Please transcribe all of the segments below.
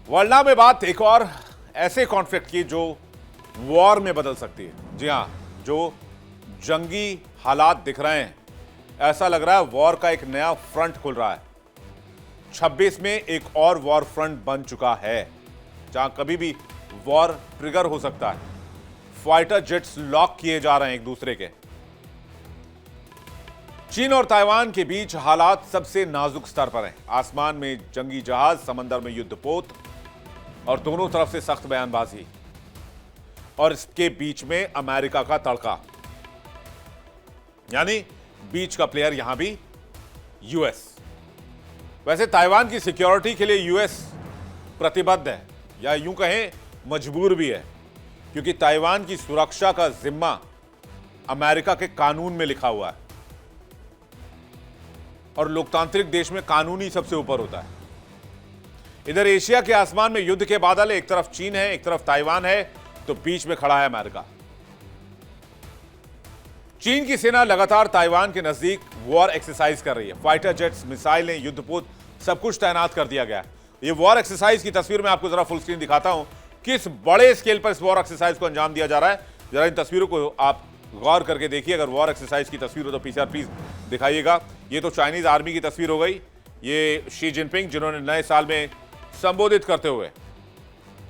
World में बात एक और ऐसे कॉन्फ्लिक्ट की जो वॉर में बदल सकती है। जी हां, जो जंगी हालात दिख रहे हैं, ऐसा लग रहा है वॉर का एक नया फ्रंट खुल रहा है। 26 में एक और वॉर फ्रंट बन चुका है जहां कभी भी वॉर ट्रिगर हो सकता है। फाइटर जेट्स लॉक किए जा रहे हैं एक दूसरे के। चीन और ताइवान के बीच हालात सबसे नाजुक स्तर पर हैं। आसमान में जंगी जहाज, समंदर में युद्धपोत और दोनों तरफ से सख्त बयानबाजी, और इसके बीच में अमेरिका का तड़का, यानी बीच का प्लेयर यहां भी यूएस। वैसे ताइवान की सिक्योरिटी के लिए यूएस प्रतिबद्ध है, या यूं कहें मजबूर भी है, क्योंकि ताइवान की सुरक्षा का जिम्मा अमेरिका के कानून में लिखा हुआ है और लोकतांत्रिक देश में कानून ही सबसे ऊपर होता है। इधर एशिया के आसमान में युद्ध के बादल, एक तरफ चीन है, एक तरफ ताइवान है, तो बीच में खड़ा है अमेरिका। चीन की सेना लगातार ताइवान के नजदीक वॉर एक्सरसाइज कर रही है। फाइटर जेट्स, मिसाइलें, युद्धपोत, सब कुछ तैनात कर दिया गया है। ये वॉर एक्सरसाइज की तस्वीर मैं आपको जरा फुल स्क्रीन दिखाता हूं, किस बड़े स्केल पर इस वॉर एक्सरसाइज को अंजाम दिया जा रहा है। जरा इन तस्वीरों को आप गौर करके देखिए। अगर वॉर एक्सरसाइज की तस्वीर हो तो पीसीआर प्लीज दिखाइएगा। ये तो चाइनीज आर्मी की तस्वीर हो गई। ये शी जिनपिंग, जिन्होंने नए साल में संबोधित करते हुए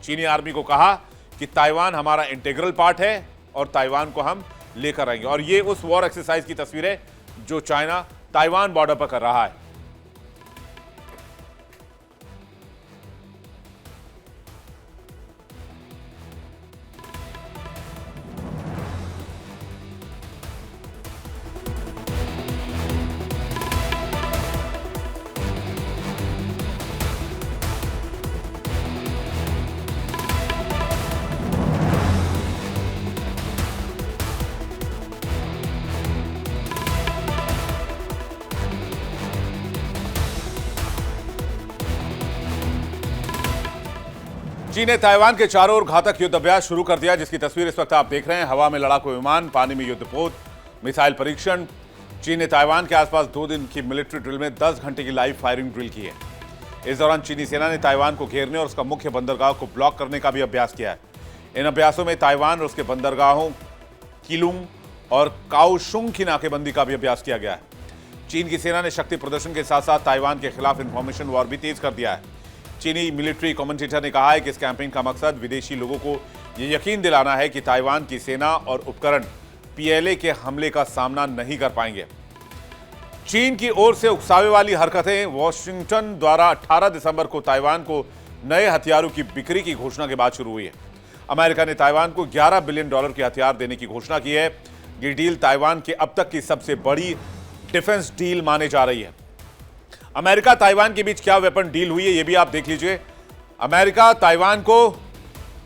चीनी आर्मी को कहा कि ताइवान हमारा इंटीग्रल पार्ट है और ताइवान को हम लेकर आएंगे। और ये उस वॉर एक्सरसाइज की तस्वीर है जो चाइना ताइवान बॉर्डर पर कर रहा है। चीन ने ताइवान के चारों ओर घातक युद्ध अभ्यास शुरू कर दिया, जिसकी तस्वीर इस वक्त आप देख रहे हैं। हवा में लड़ाकू विमान, पानी में युद्धपोत, मिसाइल परीक्षण। चीन ने ताइवान के आसपास 2 दिन की मिलिट्री ड्रिल में 10 घंटे की लाइव फायरिंग ड्रिल की है। इस दौरान चीनी सेना ने ताइवान को घेरने और उसका मुख्य बंदरगाह को ब्लॉक करने का भी अभ्यास किया है। इन अभ्यासों में ताइवान और उसके बंदरगाहों कीलुंग और काओशुंग की नाकेबंदी का भी अभ्यास किया गया है। चीन की सेना ने शक्ति प्रदर्शन के साथ साथ ताइवान के खिलाफ इंफॉर्मेशन वॉर भी तेज कर दिया है। चीनी मिलिट्री कमेंटेटर ने कहा है कि इस कैंपेन का मकसद विदेशी लोगों को यह यकीन दिलाना है कि ताइवान की सेना और उपकरण पीएलए के हमले का सामना नहीं कर पाएंगे। चीन की ओर से उकसावे वाली हरकतें। वॉशिंगटन द्वारा 18 दिसंबर को ताइवान को नए हथियारों की बिक्री की घोषणा के बाद शुरू हुई है। अमेरिका ने ताइवान को $11 बिलियन के हथियार देने की घोषणा की है। ये डील ताइवान की अब तक की सबसे बड़ी डिफेंस डील माने जा रही है। अमेरिका ताइवान के बीच क्या वेपन डील हुई है ये भी आप देख लीजिए। अमेरिका ताइवान को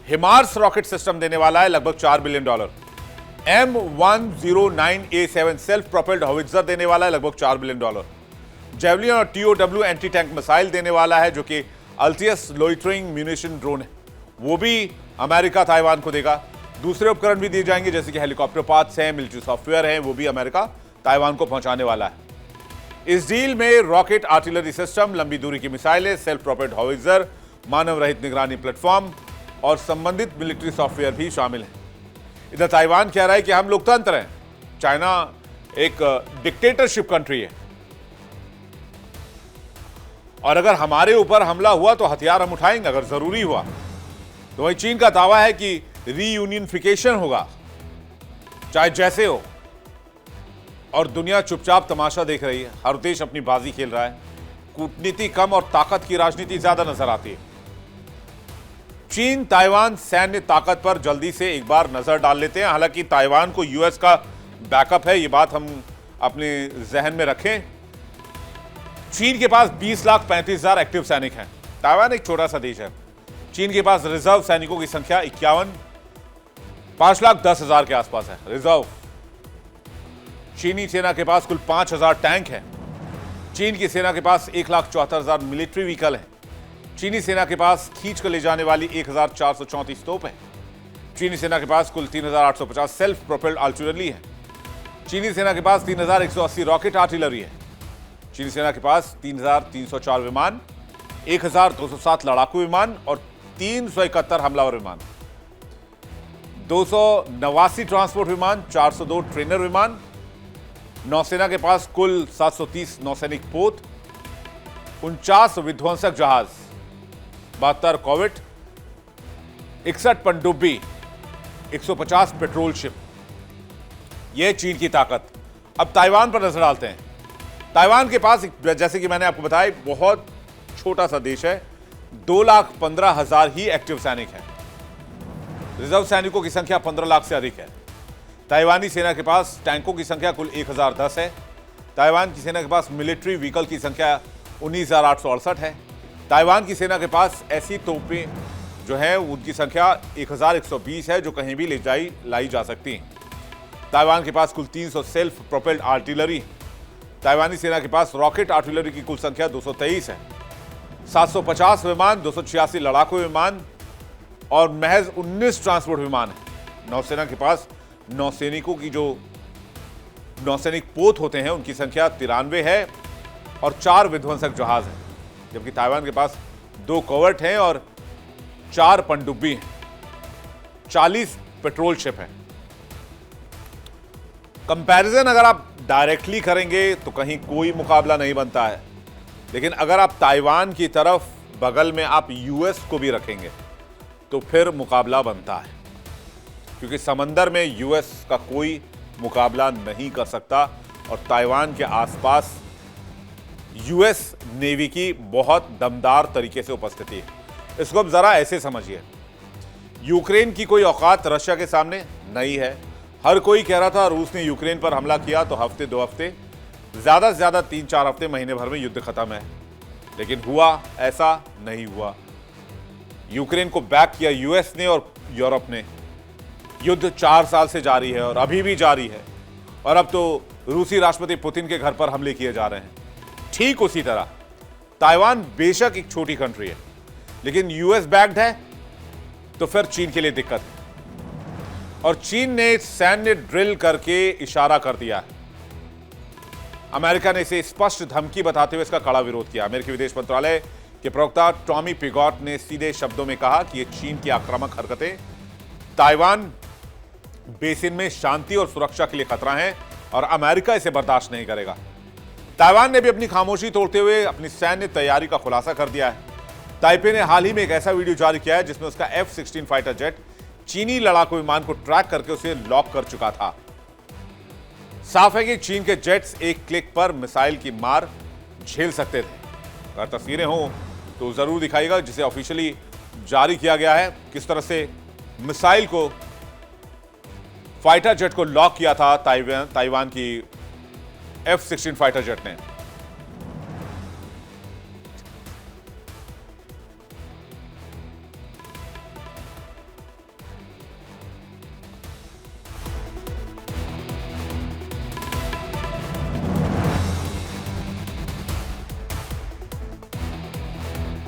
हिमार्स रॉकेट सिस्टम देने वाला है, लगभग $4 billion. M109A7 self propelled howitzer देने वाला है, लगभग $4 बिलियन। जेवलिन और TOW एंटी टैंक मिसाइल देने वाला है, जो कि अल्टियस लोइटरिंग म्यूनिशन ड्रोन है, वो भी अमेरिका ताइवान को देगा। दूसरे उपकरण भी दिए जाएंगे, जैसे कि हेलीकॉप्टर पार्ट्स हैं, मिलिट्री सॉफ्टवेयर हैं, वो भी अमेरिका ताइवान को पहुंचाने वाला है। इस डील में रॉकेट आर्टिलरी सिस्टम, लंबी दूरी की मिसाइलें, सेल्फ प्रोपेल्ड हॉविट्जर, मानव रहित निगरानी प्लेटफॉर्म और संबंधित मिलिट्री सॉफ्टवेयर भी शामिल है। इधर ताइवान कह रहा है कि हम लोकतंत्र हैं, चाइना एक डिक्टेटरशिप कंट्री है और अगर हमारे ऊपर हमला हुआ तो हथियार हम उठाएंगे अगर जरूरी हुआ। तो वहीं चीन का दावा है कि रीयूनियनिफिकेशन होगा, चाहे जैसे हो, और दुनिया चुपचाप तमाशा देख रही है। हर देश अपनी बाजी खेल रहा है। कूटनीति कम और ताकत की राजनीति ज्यादा नजर आती है। चीन ताइवान सैन्य ताकत पर जल्दी से एक बार नजर डाल लेते हैं। हालांकि ताइवान को यूएस का बैकअप है, ये बात हम अपने जहन में रखें। चीन के पास 20,35,000 एक्टिव सैनिक हैं। ताइवान एक छोटा सा देश है। चीन के पास रिजर्व सैनिकों की संख्या 5,10,000 के आसपास है रिजर्व। चीनी सेना के पास कुल 5,000 टैंक हैं। चीन की सेना के पास 1,74,000 मिलिट्री व्हीकल हैं। चीनी सेना के पास खींच कर ले जाने वाली 1,434 तोप है। चीनी सेना के पास कुल 3,850 सेल्फ प्रोपेल्ड आर्टिलरी है। चीनी सेना के पास 3,180 रॉकेट आर्टिलरी है। चीनी सेना के पास 3,304 विमान 1207 लड़ाकू विमान और 371 हमलावर विमान, 289 ट्रांसपोर्ट विमान, 402 ट्रेनर विमान। नौसेना के पास कुल 730 नौसैनिक पोत, 49 विध्वंसक जहाज, 72 कॉर्वेट, 61 पनडुब्बी, 150 पेट्रोल शिप। यह चीन की ताकत। अब ताइवान पर नजर डालते हैं। ताइवान के पास, जैसे कि मैंने आपको बताया, बहुत छोटा सा देश है। 2,15,000 ही एक्टिव सैनिक हैं। रिजर्व सैनिकों की संख्या 15 लाख से अधिक है। ताइवानी सेना के पास टैंकों की संख्या कुल 1010 है। ताइवान की सेना के पास मिलिट्री व्हीकल की संख्या 19,868 है। ताइवान की सेना के पास ऐसी तोपें जो है उनकी संख्या 1,120 है, जो कहीं भी लाई जा सकती हैं। ताइवान के पास कुल 300 सेल्फ प्रोपेल्ड आर्टिलरी। ताइवानी सेना के पास रॉकेट आर्टिलरी की कुल संख्या 223 है। 750 विमान, 286 लड़ाकू विमान और महज 19 ट्रांसपोर्ट विमान है। नौसेना के पास नौसैनिकों की जो नौसैनिक पोत होते हैं उनकी संख्या 93 है और 4 विध्वंसक जहाज हैं, जबकि ताइवान के पास 2 कॉर्वेट हैं और 4 पनडुब्बी हैं, 40 पेट्रोल शिप हैं। कंपैरिजन अगर आप डायरेक्टली करेंगे तो कहीं कोई मुकाबला नहीं बनता है, लेकिन अगर आप ताइवान की तरफ बगल में आप यूएस को भी रखेंगे तो फिर मुकाबला बनता है, क्योंकि समंदर में यूएस का कोई मुकाबला नहीं कर सकता और ताइवान के आसपास यूएस नेवी की बहुत दमदार तरीके से उपस्थिति है। इसको अब जरा ऐसे समझिए, यूक्रेन की कोई औकात रशिया के सामने नहीं है। हर कोई कह रहा था रूस ने यूक्रेन पर हमला किया तो हफ्ते 2 हफ्ते, ज्यादा से ज्यादा 3-4 हफ्ते, महीने भर में युद्ध खत्म है, लेकिन हुआ ऐसा नहीं हुआ। यूक्रेन को बैक किया यूएस ने और यूरोप ने। युद्ध 4 साल से जारी है और अभी भी जारी है, और अब तो रूसी राष्ट्रपति पुतिन के घर पर हमले किए जा रहे हैं। ठीक उसी तरह ताइवान बेशक एक छोटी कंट्री है, लेकिन यूएस बैक्ड है तो फिर चीन के लिए दिक्कत है, और चीन ने सैन्य ड्रिल करके इशारा कर दिया है। अमेरिका ने इसे स्पष्ट धमकी बताते हुए इसका कड़ा विरोध किया। अमेरिकी विदेश मंत्रालय के प्रवक्ता टॉमी पिगॉट ने सीधे शब्दों में कहा कि ये चीन की आक्रामक हरकतें ताइवान बेसिन में शांति और सुरक्षा के लिए खतरा है और अमेरिका इसे बर्दाश्त नहीं करेगा। ताइवान ने भी अपनी खामोशी तोड़ते हुए अपनी सैन्य तैयारी का खुलासा कर दिया है। ताइपे ने हाल ही में एक ऐसा वीडियो जारी किया है जिसमें उसका F-16 फाइटर जेट चीनी लड़ाकू विमान को ट्रैक करके उसे लॉक कर चुका था। साफ है कि चीन के जेट्स एक क्लिक पर मिसाइल की मार झेल सकते थे। अगर तस्वीरें हो तो जरूर दिखाइएगा, जिसे ऑफिशियली जारी किया गया है, किस तरह से मिसाइल को, फाइटर जेट को लॉक किया था ताइवान की F-16 फाइटर जेट ने।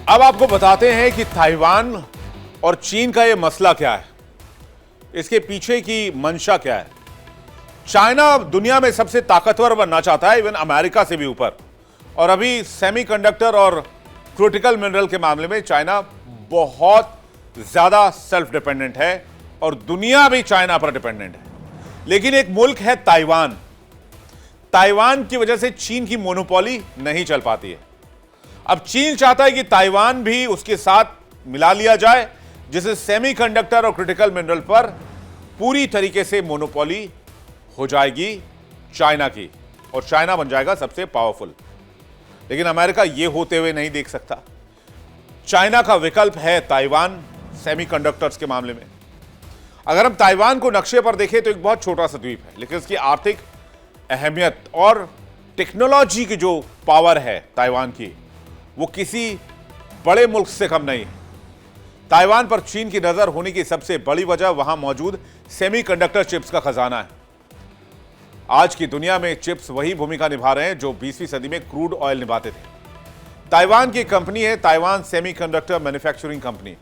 अब आपको बताते हैं कि ताइवान और चीन का यह मसला क्या है, इसके पीछे की मंशा क्या है। चाइना दुनिया में सबसे ताकतवर बनना चाहता है, इवन अमेरिका से भी ऊपर, और अभी सेमीकंडक्टर और क्रिटिकल मिनरल के मामले में चाइना बहुत ज्यादा सेल्फ डिपेंडेंट है और दुनिया भी चाइना पर डिपेंडेंट है। लेकिन एक मुल्क है ताइवान। ताइवान की वजह से चीन की मोनोपोली नहीं चल पाती है। अब चीन चाहता है कि ताइवान भी उसके साथ मिला लिया जाए, जिससे सेमीकंडक्टर और क्रिटिकल मिनरल पर पूरी तरीके से मोनोपोली हो जाएगी चाइना की, और चाइना बन जाएगा सबसे पावरफुल। लेकिन अमेरिका यह होते हुए नहीं देख सकता। चाइना का विकल्प है ताइवान सेमीकंडक्टर्स के मामले में। अगर हम ताइवान को नक्शे पर देखें तो एक बहुत छोटा सा द्वीप है, लेकिन इसकी आर्थिक अहमियत और टेक्नोलॉजी की जो पावर है ताइवान की, वो किसी बड़े मुल्क से कम नहीं है। ताइवान पर चीन की नजर होने की सबसे बड़ी वजह वहां मौजूद सेमीकंडक्टर चिप्स का खजाना है। आज की दुनिया में चिप्स वही भूमिका निभा रहे हैं जो 20वीं सदी में क्रूड ऑयल निभाते थे। ताइवान की कंपनी है ताइवान सेमीकंडक्टर मैन्युफैक्चरिंग कंपनी।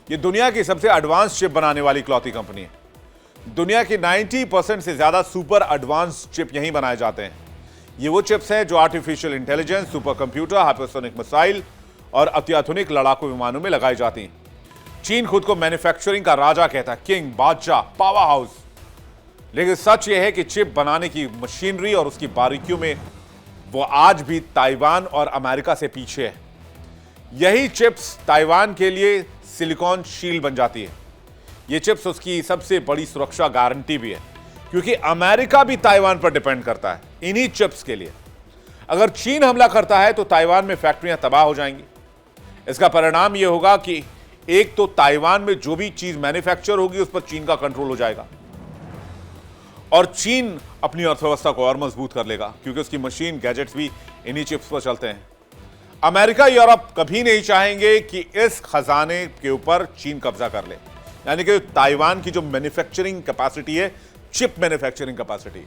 ये दुनिया की सबसे एडवांस चिप बनाने वाली इकलौती कंपनी है। दुनिया की 90% से ज्यादा सुपर एडवांस चिप यहीं बनाए जाते हैं। ये वो चिप्स हैं जो artificial intelligence, super computer, hypersonic missile और अत्याधुनिक लड़ाकू विमानों में लगाई जाती हैं। चीन खुद को मैन्युफैक्चरिंग का राजा कहता है, किंग, बादशाह, पावर हाउस। लेकिन सच यह है कि चिप बनाने की मशीनरी और उसकी बारीकियों में वो आज भी ताइवान और अमेरिका से पीछे है। यही चिप्स ताइवान के लिए सिलिकॉन शील्ड बन जाती है। ये चिप्स उसकी सबसे बड़ी सुरक्षा गारंटी भी है, क्योंकि अमेरिका भी ताइवान पर डिपेंड करता है इन्हीं चिप्स के लिए। अगर चीन हमला करता है तो ताइवान में फैक्ट्रियां तबाह हो जाएंगी। इसका परिणाम यह होगा कि एक तो ताइवान में जो भी चीज मैन्युफैक्चर होगी उस पर चीन का कंट्रोल हो जाएगा और चीन अपनी अर्थव्यवस्था को और मजबूत कर लेगा, क्योंकि उसकी मशीन, गैजेट्स भी इन्हीं चिप्स पर चलते हैं। अमेरिका, यूरोप कभी नहीं चाहेंगे कि इस खजाने के ऊपर चीन कब्जा कर ले, यानी कि ताइवान की जो मैन्युफैक्चरिंग कैपेसिटी है, चिप मैन्युफैक्चरिंग कैपेसिटी,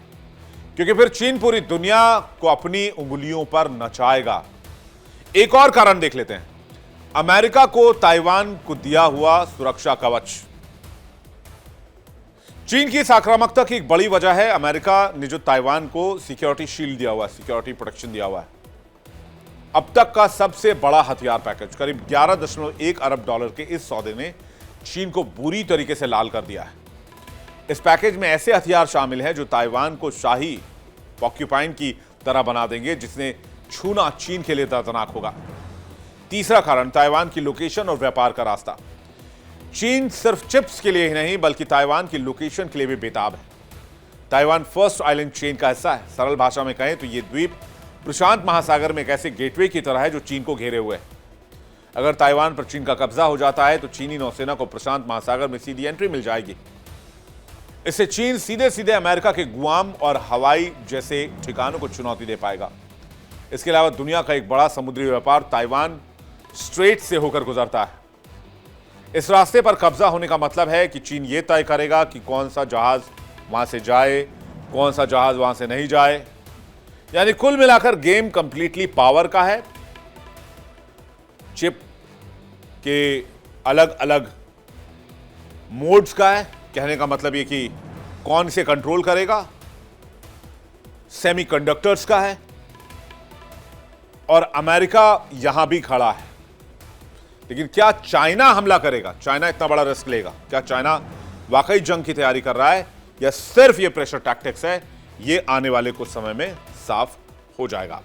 क्योंकि फिर चीन पूरी दुनिया को अपनी उंगलियों पर नचाएगा। एक और कारण देख लेते हैं, अमेरिका को ताइवान को दिया हुआ सुरक्षा कवच। चीन की इस आक्रामकता की एक बड़ी वजह है अमेरिका ने जो ताइवान को सिक्योरिटी शील्ड दिया हुआ है, सिक्योरिटी प्रोटेक्शन दिया हुआ है। अब तक का सबसे बड़ा हथियार पैकेज, करीब 11.1 अरब डॉलर के इस सौदे ने चीन को बुरी तरीके से लाल कर दिया है। इस पैकेज में ऐसे हथियार शामिल हैं जो ताइवान को शाही पॉक्यूपाइन की तरह बना देंगे, जिसने छूना चीन के लिए दर्दनाक होगा। तीसरा कारण, ताइवान की लोकेशन और व्यापार का रास्ता। चीन सिर्फ चिप्स के लिए ही नहीं बल्कि ताइवान की लोकेशन के लिए भी बेताब है। ताइवान फर्स्ट आइलैंड चेन का हिस्सा है। सरल भाषा में कहें तो यह द्वीप प्रशांत महासागर में एक ऐसे गेटवे की तरह है जो चीन को घेरे हुए है। अगर ताइवान पर चीन का कब्जा हो जाता है तो चीनी नौसेना को प्रशांत महासागर में सीधी एंट्री मिल जाएगी। इससे चीन सीधे सीधे अमेरिका के गुआम और हवाई जैसे ठिकानों को चुनौती दे पाएगा। इसके अलावा दुनिया का एक बड़ा समुद्री व्यापार ताइवान स्ट्रेट से होकर गुजरता है। इस रास्ते पर कब्जा होने का मतलब है कि चीन यह तय करेगा कि कौन सा जहाज वहां से जाए, कौन सा जहाज वहां से नहीं जाए। यानी कुल मिलाकर गेम कंप्लीटली पावर का है। चिप के अलग अलग मोड्स का है। कहने का मतलब यह कि कौन से कंट्रोल करेगा, सेमीकंडक्टर्स का है, और अमेरिका यहां भी खड़ा है। लेकिन क्या चाइना हमला करेगा? चाइना इतना बड़ा रिस्क लेगा? क्या चाइना वाकई जंग की तैयारी कर रहा है या सिर्फ ये प्रेशर टैक्टिक्स है? ये आने वाले कुछ समय में साफ हो जाएगा।